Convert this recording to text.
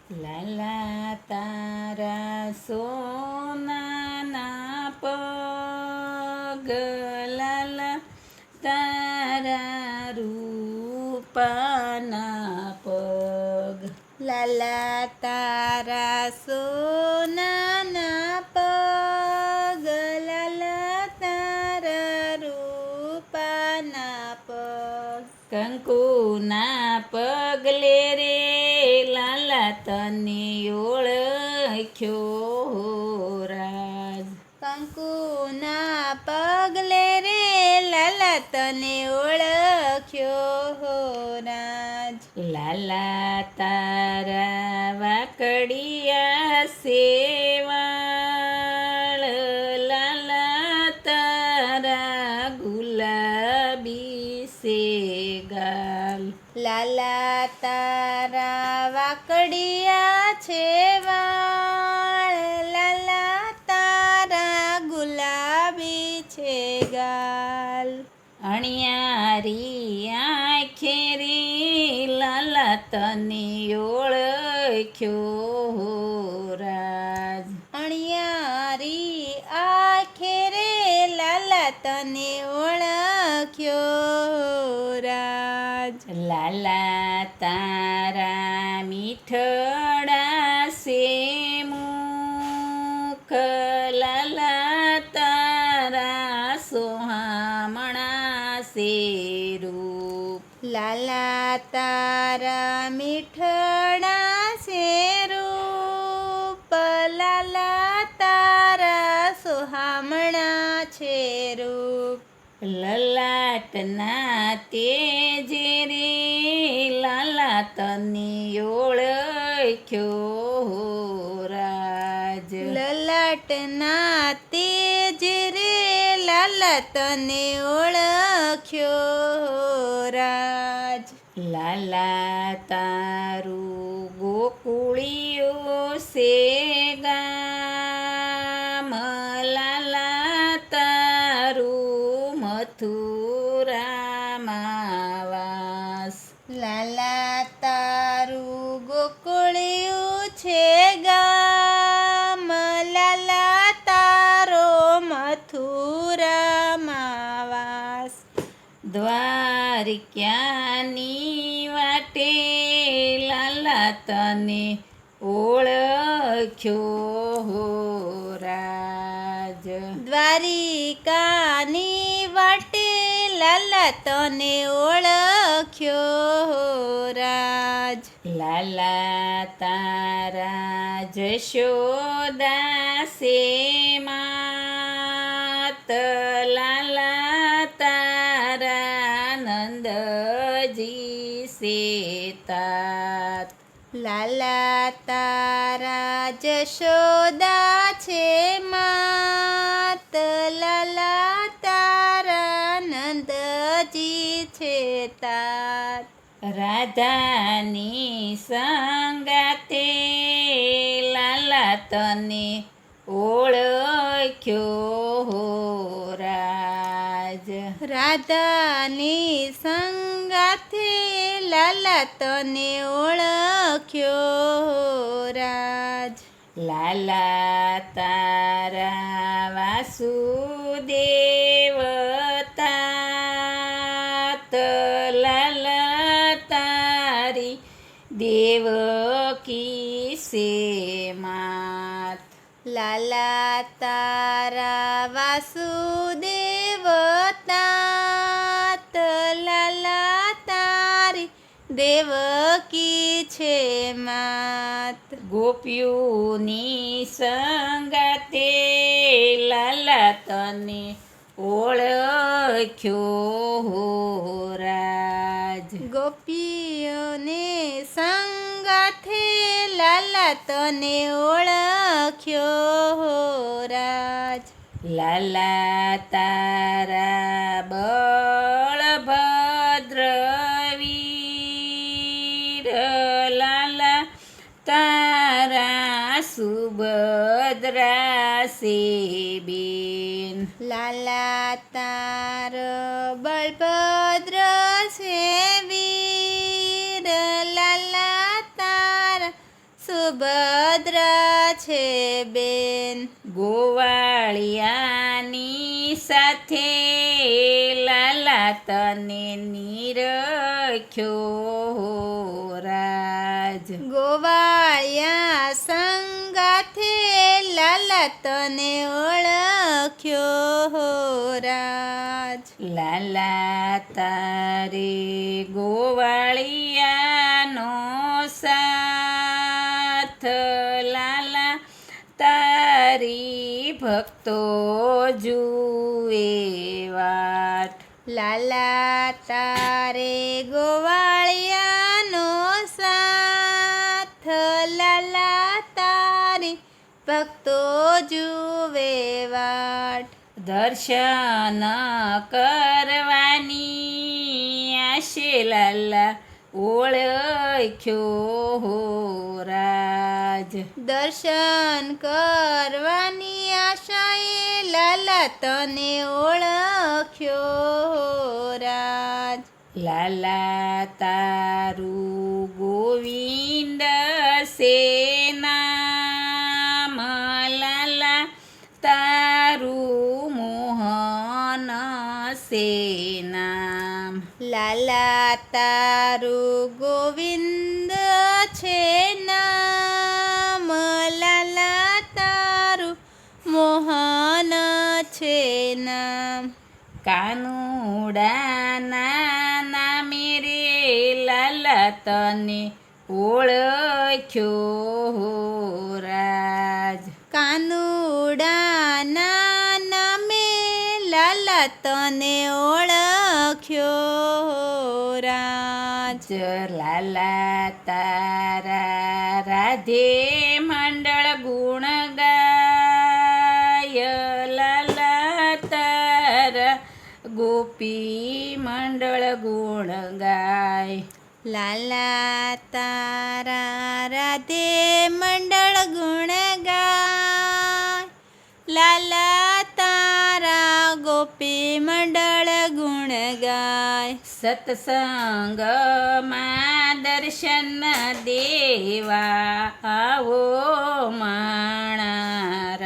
લાલા તારા સોનાના પગ, લાલા તારા રૂપાના પગ, લાલા તારા સોનાના પગ, લાલા તારા રૂપાના પગ. કંકુના પગલે રે લાલા તને ઓળખ્યો રાજ. કંકુના પગલે રે લાલા તને ઓળખ્યો રાજ. લાલા તારા વાકડિયા સેવાળ, લાલા તારા ગુલાબી સેગાલ, લાલા તારા વાકડિયા છે વાળ, લાલા તારા ગુલાબી છે ગાલ. અણિયારી આંખે રે લાલા તને ઓળખ્યો રાજ. અણિયારી આંખે રે લાલા તને ઓળખ્યો રાજ. લાલા તારા મીઠડા સે મુખ, લાલા તારા સોહામણા સે રૂપ, લાલા તારા મીઠડા છે રૂપ, લાલા તારા સોહામણા છે રૂપ. લલાટના તેજ રે લાલા તને ઓળખ્યો રાજ. લલાટના તેજ રે લાલા તને ઓળખ્યો રાજ. લાલા તારું ગોકુળિયો સે ગામ, લાલા તારું મથુરામાં વાસ, લાલા તારું ગોકુળિયું છે ગામ, લાલા તારો મથુરામાં વાસ. દ્વારિકાની વાટે લાલા તને ઓળખ્યો રાજ. દ્વારિકાની વાટે લાલા તને ઓળખ્યો રાજ. લાલા તારા જશોદા સે માત, લાલા તારા નંદજી સે તાત, લાલા તારા જશોદા છે માત, લાલા તારા નંદજી છે તાત. રાધાની સંગાતે લાલા તને ઓળખ્યો રાજ. રાધાની સંગાથે લાલા તને ઓળખ્યો રાજ. લાલા તારા વાસુદેવ તાત, લાલા તારી દેવકી સે માત, લાલા તારા વાસુદેવ તાત, લાલા તારી દેવકી છે માત. ગોપીઓની સંગાતે લાલા તને ઓળખ્યો રાજ. ગોપીઓને સંગાથે લાલા તને ઓળખ્યો રાજ. લાલા તારા બળભદ્ર વીર, લાલા તારા સુભદ્રા સે બેન, લાલા તાર બળભદ્ર છે વીર, લાલા તાર સુભદ્રા છે બેન ગોવાળિયાની સાથે લાલા તને નિરખ્યો રાજ ગોવાળિયા સંગાથે લાલા તને ઓળખ્યો રાજ લાલા તારે ગોવાળિયાનો સાથ લાલા તારી ભક્તો જુએ વાટ લાલા તારે ગોવાળિયાનો સાથ લાલા તારી ભક્તો જુએ વાટ દર્શન કરવાની આશે લાલા ઓળખ્યો રાજ દર્શન કરવાની આશાએ લાલા તને ઓળખ્યો રાજ લાલા તારું ગોવિંદ સેનામ લાલા તારું મોહન સેનામ લાલા તારું ગોવિંદ છે નામ લાલા તારું મોહન છે નામ કાનુડાના નામે રે લાલા તને ઓળખ્યો રાજ કાનુડાના નામે લાલા તને ઓળખ્યો રાજ લાલા તારા રાધે મંડળ ગુણ ગાય લાલા તારા ગોપી મંડળ ગુણ ગાય લાલા તારા રાધે મંડળ ગુણ ગાય લાલા તારા ગોપી મંડળ ગુણ ગાય સત્સંગમાં દર્શન દેવા આવો માણા